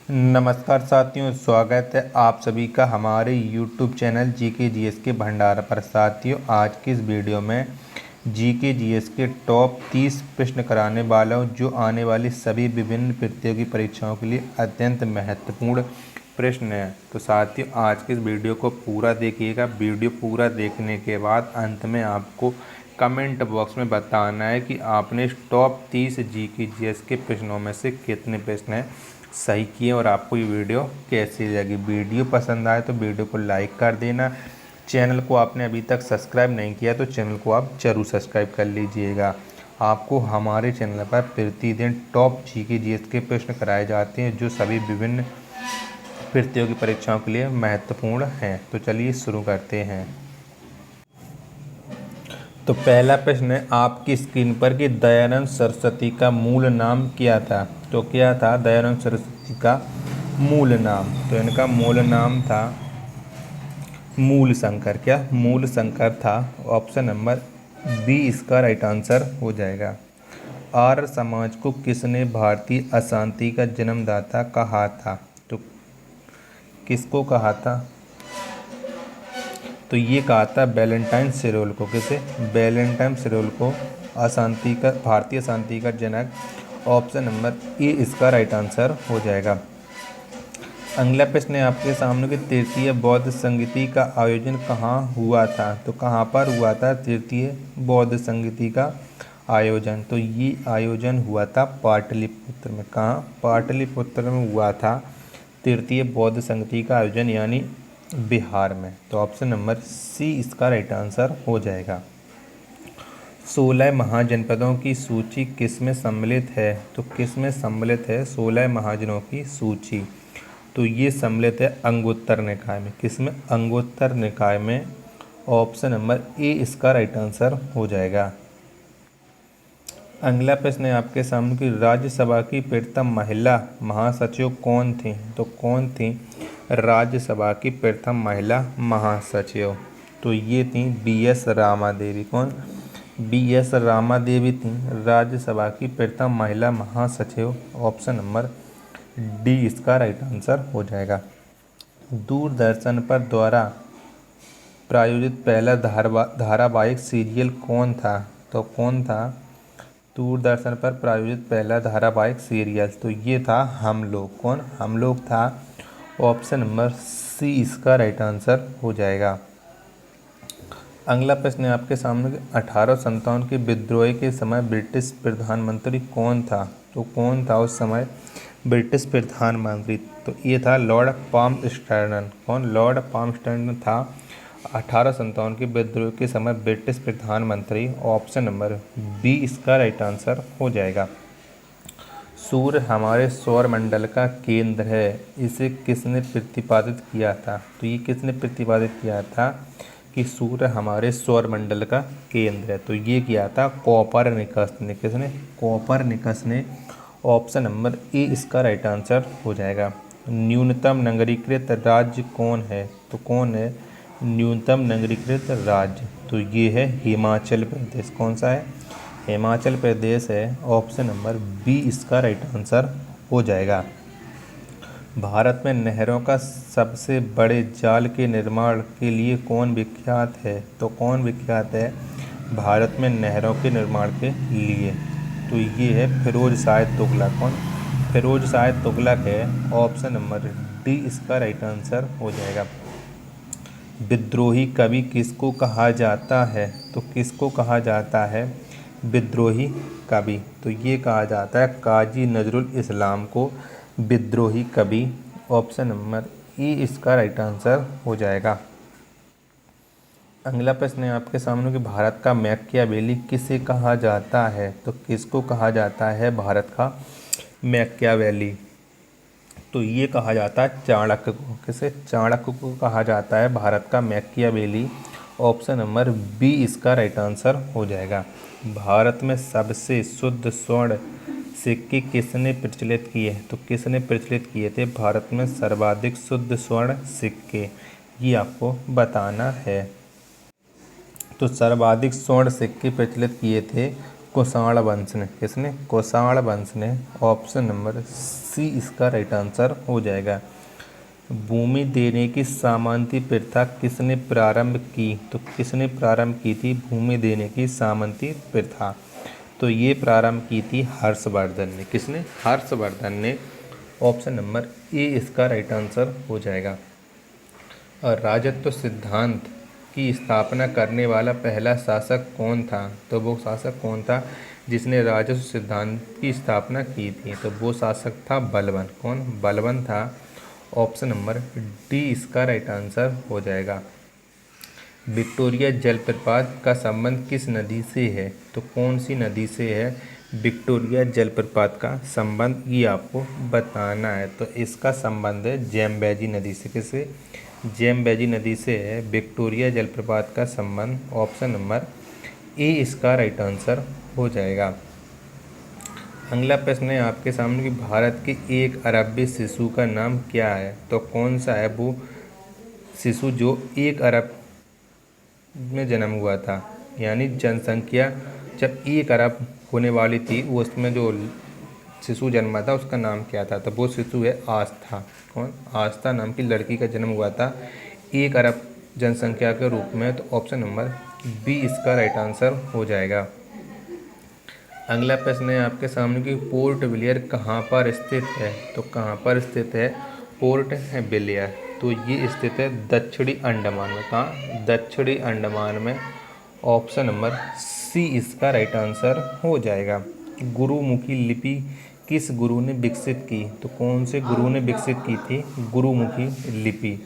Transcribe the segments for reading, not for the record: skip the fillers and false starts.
नमस्कार साथियों, स्वागत है आप सभी का हमारे YouTube चैनल जीके जीएस के भंडार पर। साथियों, आज की इस वीडियो में जीके जीएस के टॉप 30 प्रश्न कराने वाला हूँ, जो आने वाली सभी विभिन्न प्रतियोगी परीक्षाओं के लिए अत्यंत महत्वपूर्ण प्रश्न हैं। तो साथियों, आज के इस वीडियो को पूरा देखिएगा। वीडियो पूरा देखने के बाद अंत में आपको कमेंट बॉक्स में बताना है कि आपने इस टॉप 30 जीके जीएस के प्रश्नों में से कितने प्रश्न हैं सही किए और आपको ये वीडियो कैसी लगी। वीडियो पसंद आए तो वीडियो को लाइक कर देना। चैनल को आपने अभी तक सब्सक्राइब नहीं किया तो चैनल को आप ज़रूर सब्सक्राइब कर लीजिएगा। आपको हमारे चैनल पर प्रतिदिन टॉप जीके जीएस के प्रश्न कराए जाते हैं, जो सभी विभिन्न प्रतियोगी परीक्षाओं के लिए महत्वपूर्ण हैं। तो चलिए शुरू करते हैं। तो पहला प्रश्न है आपकी स्क्रीन पर कि दयानंद सरस्वती का मूल नाम क्या था। तो क्या था दयानंद सरस्वती का मूल नाम? तो इनका मूल नाम था मूल शंकर। क्या मूल शंकर था? ऑप्शन नंबर बी इसका राइट आंसर हो जाएगा। आर्य समाज को किसने भारतीय अशांति का जन्मदाता कहा था? तो किसको कहा था? तो ये कहा था वैलेंटाइन सिरोल को। किसे? वैलेंटाइन सिरोल को अशांति का, भारतीय अशांति का जनक। ऑप्शन नंबर ए इसका राइट आंसर हो जाएगा। अगला प्रश्न है आपके सामने कि तृतीय बौद्ध संगीति का आयोजन कहाँ हुआ था? तो कहाँ पर हुआ था तृतीय बौद्ध संगीति का आयोजन? तो ये आयोजन हुआ था पाटलिपुत्र में। कहाँ? पाटलिपुत्र में हुआ था तृतीय बौद्ध संगीति का आयोजन, यानी बिहार में। तो ऑप्शन नंबर सी इसका राइट आंसर हो जाएगा। 16 महाजनपदों की सूची किसमें सम्मिलित है? तो किसमें सम्मिलित है 16 महाजनों की सूची? तो ये सम्मिलित है अंगुत्तर निकाय में। किसमें? अंगुत्तर निकाय में। ऑप्शन नंबर ए इसका राइट आंसर हो जाएगा। अगला प्रश्न है आपके सामने कि राज्यसभा की प्रथम महिला महासचिव कौन थी? तो कौन थी राज्यसभा की प्रथम महिला महासचिव? तो ये थी बी.एस. रामा देवी। कौन? बी.एस. रामा देवी थी राज्यसभा की प्रथम महिला महासचिव। ऑप्शन नंबर डी इसका राइट आंसर हो जाएगा। दूरदर्शन पर द्वारा प्रायोजित पहला धारावाहिक सीरियल कौन था? तो कौन था दूरदर्शन पर प्रायोजित पहला धारावाहिक सीरियल? तो ये था हम लोग। कौन? हम लोग था। ऑप्शन नंबर सी इसका राइट आंसर हो जाएगा। अगला प्रश्न है आपके सामने 1857 के विद्रोह के समय ब्रिटिश प्रधानमंत्री कौन था? तो कौन था उस समय ब्रिटिश प्रधानमंत्री? तो ये था लॉर्ड पामस्टर्न। कौन? लॉर्ड पामस्टर्न था 1857 के विद्रोह के समय ब्रिटिश प्रधानमंत्री। ऑप्शन नंबर बी इसका राइट आंसर हो जाएगा। सूर्य हमारे सौरमंडल का केंद्र है, इसे किसने प्रतिपादित किया था? तो ये किसने प्रतिपादित किया था कि सूर्य हमारे सौरमंडल का केंद्र है? तो ये किया था कोपरनिकस ने। किसने? कोपरनिकस ने। ऑप्शन नंबर ए इसका राइट आंसर हो जाएगा। न्यूनतम नगरीकृत राज्य कौन है? तो कौन है न्यूनतम नगरीकृत राज्य? तो ये है हिमाचल प्रदेश। कौन सा है? हिमाचल प्रदेश है। ऑप्शन नंबर बी इसका राइट आंसर हो जाएगा। भारत में नहरों का सबसे बड़े जाल के निर्माण के लिए कौन विख्यात है? तो कौन विख्यात है भारत में नहरों के निर्माण के लिए? तो ये है फिरोज शाह तुगलक। कौन? फिरोज शाह तुगलक है। ऑप्शन नंबर डी इसका राइट आंसर हो जाएगा। विद्रोही कवि किसको कहा जाता है? तो किसको कहा जाता है विद्रोही कवि? तो ये कहा जाता है काजी नजरुल इस्लाम को विद्रोही कवि। ऑप्शन नंबर ई इसका राइट आंसर हो जाएगा। अगला प्रश्न है आपके सामने कि भारत का मैकियावेली किसे कहा जाता है? तो किसको कहा जाता है भारत का मैकियावेली? तो ये कहा जाता है चाणक्य को। किसे? चाणक्य को कहा जाता है भारत का मैकियावेली। ऑप्शन नंबर बी इसका राइट आंसर हो जाएगा। भारत में सबसे शुद्ध स्वर्ण सिक्के किसने प्रचलित किए? तो किसने प्रचलित किए थे भारत में सर्वाधिक शुद्ध स्वर्ण सिक्के? ये आपको बताना है। तो सर्वाधिक स्वर्ण सिक्के प्रचलित किए थे कुषाण वंश ने। किसने? कुषाण वंश ने। ऑप्शन नंबर सी इसका राइट आंसर हो जाएगा। भूमि देने की सामंती प्रथा किसने प्रारंभ की? तो किसने प्रारंभ की थी भूमि देने की सामंती प्रथा? तो ये प्रारंभ की थी हर्षवर्धन ने। किसने? हर्षवर्धन ने। ऑप्शन नंबर ए इसका राइट आंसर हो जाएगा। और राजत्व सिद्धांत की स्थापना करने वाला पहला शासक कौन था? तो वो शासक कौन था जिसने राजस्व सिद्धांत की स्थापना की थी? तो वो शासक था बलबन। कौन? बलबन था। ऑप्शन नंबर डी इसका राइट आंसर हो जाएगा। विक्टोरिया जलप्रपात का संबंध किस नदी से है? तो कौन सी नदी से है विक्टोरिया जलप्रपात का संबंध? ये आपको बताना है। तो इसका संबंध है जेम्बेजी नदी से। किससे? जेम्बेजी नदी से है विक्टोरिया जलप्रपात का संबंध। ऑप्शन नंबर ए इसका राइट आंसर हो जाएगा। अगला प्रश्न है आपके सामने कि भारत के एक अरबी शिशु का नाम क्या है? तो कौन सा है वो शिशु जो 1 अरब में जन्म हुआ था? यानी जनसंख्या जब 1 अरब होने वाली थी उसमें जो शिशु जन्मा था उसका नाम क्या था? तो वो शिशु है आस्था। कौन? आस्था नाम की लड़की का जन्म हुआ था 1 अरब जनसंख्या के रूप में। तो ऑप्शन नंबर बी इसका राइट आंसर हो जाएगा। अगला प्रश्न है आपके सामने कि पोर्ट ब्लेयर कहाँ पर स्थित है? तो कहाँ पर स्थित है पोर्ट ब्लेयर? तो ये स्थित है दक्षिणी अंडमान में। कहाँ? दक्षिणी अंडमान में। ऑप्शन नंबर सी इसका राइट आंसर हो जाएगा। गुरुमुखी लिपि किस गुरु ने विकसित की? तो कौन से गुरु ने विकसित की थी गुरुमुखी लिपि?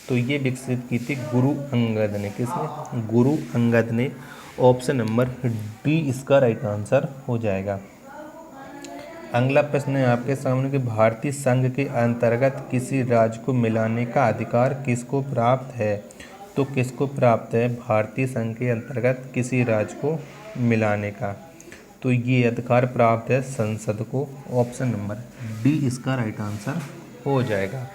तो ये विकसित की थी गुरु अंगद ने। किसने? गुरु अंगद ने। ऑप्शन नंबर डी इसका राइट आंसर हो जाएगा। अगला प्रश्न है आपके सामने कि भारतीय संघ के अंतर्गत किसी राज्य को मिलाने का अधिकार किसको प्राप्त है? तो किसको प्राप्त है भारतीय संघ के अंतर्गत किसी राज्य को मिलाने का? तो ये अधिकार प्राप्त है संसद को। ऑप्शन नंबर डी इसका राइट आंसर हो जाएगा।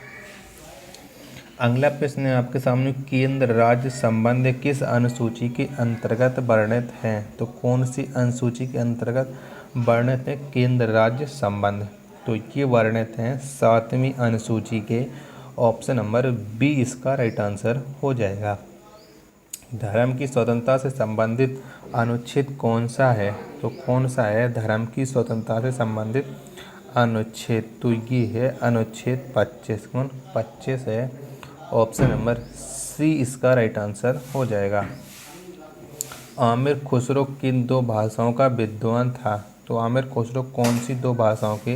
अगला प्रश्न है आपके सामने केंद्र राज्य संबंध किस अनुसूची के अंतर्गत वर्णित हैं? तो कौन सी अनुसूची के अंतर्गत वर्णित है केंद्र राज्य संबंध? तो ये वर्णित हैं 7वीं अनुसूची के। ऑप्शन नंबर बी इसका राइट आंसर हो जाएगा। धर्म की स्वतंत्रता से संबंधित अनुच्छेद कौन सा है? तो कौन सा है धर्म की स्वतंत्रता से संबंधित अनुच्छेद? तो ये है अनुच्छेद 25। कौन? 25 है। ऑप्शन नंबर सी इसका राइट आंसर हो जाएगा। आमिर खुसरो किन 2 भाषाओं का विद्वान था? तो आमिर खुसरो कौन सी 2 भाषाओं के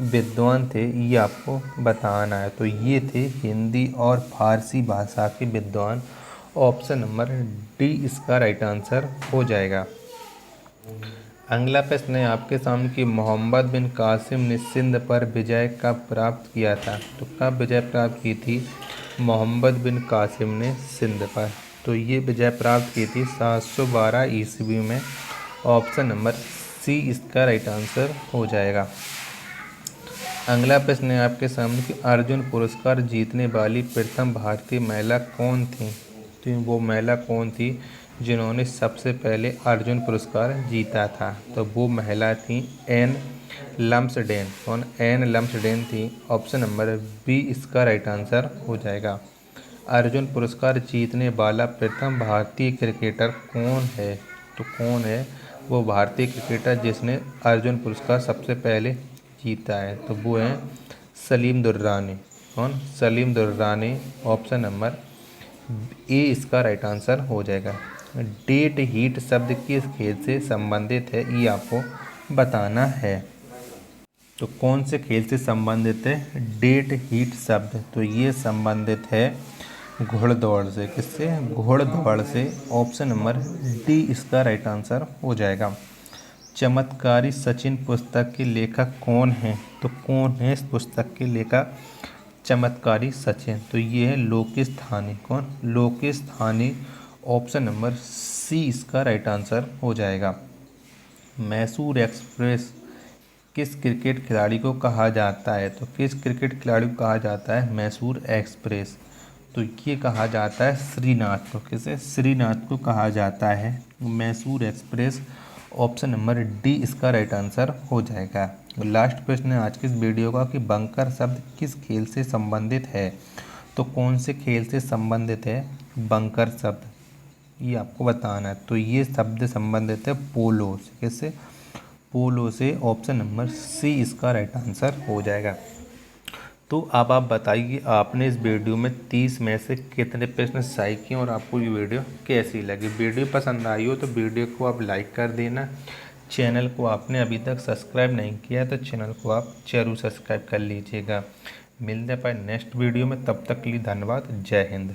विद्वान थे ये आपको बताना है। तो ये थे हिंदी और फारसी भाषा के विद्वान। ऑप्शन नंबर डी इसका राइट आंसर हो जाएगा। अगला प्रश्न है आपके सामने कि मोहम्मद बिन कासिम ने सिंध पर विजय कब प्राप्त किया था? तो कब विजय प्राप्त की थी मोहम्मद बिन कासिम ने सिंध पर? तो ये विजय प्राप्त की थी 712 ईस्वी में। ऑप्शन नंबर सी इसका राइट आंसर हो जाएगा। अगला प्रश्न है आपके सामने कि अर्जुन पुरस्कार जीतने वाली प्रथम भारतीय महिला कौन थी? तो वो महिला कौन थी जिन्होंने सबसे पहले अर्जुन पुरस्कार जीता था? तो वो महिला थी एन लम्सडेन। कौन? एन लम्सडेन थी। ऑप्शन नंबर बी इसका राइट आंसर हो जाएगा। अर्जुन पुरस्कार जीतने वाला प्रथम भारतीय क्रिकेटर कौन है? तो कौन है वो भारतीय क्रिकेटर जिसने अर्जुन पुरस्कार सबसे पहले जीता है? तो वो है सलीम दुर्रानी। कौन? Salim Durrani. Option number A इसका राइट आंसर हो जाएगा। डेट हीट शब्द किस खेल से संबंधित है ये आपको बताना है। तो कौन से खेल से संबंधित है डेट हीट शब्द? तो ये संबंधित है घुड़दौड़ से। किससे? घुड़दौड़ से। ऑप्शन नंबर डी इसका राइट आंसर हो जाएगा। चमत्कारी सचिन पुस्तक के लेखक कौन हैं? तो कौन है इस पुस्तक के लेखक चमत्कारी सचिन? तो ये है लोकेश थानी। कौन? लोकेश थानी। ऑप्शन नंबर सी इसका राइट आंसर हो जाएगा। मैसूर एक्सप्रेस किस क्रिकेट खिलाड़ी को कहा जाता है? तो किस क्रिकेट खिलाड़ी को कहा जाता है मैसूर एक्सप्रेस? तो ये कहा जाता है श्रीनाथ को। किसे? श्रीनाथ को कहा जाता है Mysore express. Option number D इसका राइट आंसर हो जाएगा। लास्ट प्रश्न है आज की इस वीडियो का कि बंकर शब्द किस खेल से संबंधित है। तो कौन से खेल से संबंधित है बंकर शब्द, ये आपको बताना है। तो ये शब्द संबंधित है पोलो से। किससे? पोलो से। ऑप्शन नंबर सी इसका राइट आंसर हो जाएगा। तो अब आप बताइए आपने इस वीडियो में 30 में से कितने प्रश्न सही किए और आपको ये वीडियो कैसी लगी। वीडियो पसंद आई हो तो वीडियो को आप लाइक कर देना। चैनल को आपने अभी तक सब्सक्राइब नहीं किया है तो चैनल को आप जरूर सब्सक्राइब कर लीजिएगा। मिलते हैं नेक्स्ट वीडियो में, तब तक के लिए धन्यवाद। जय हिंद।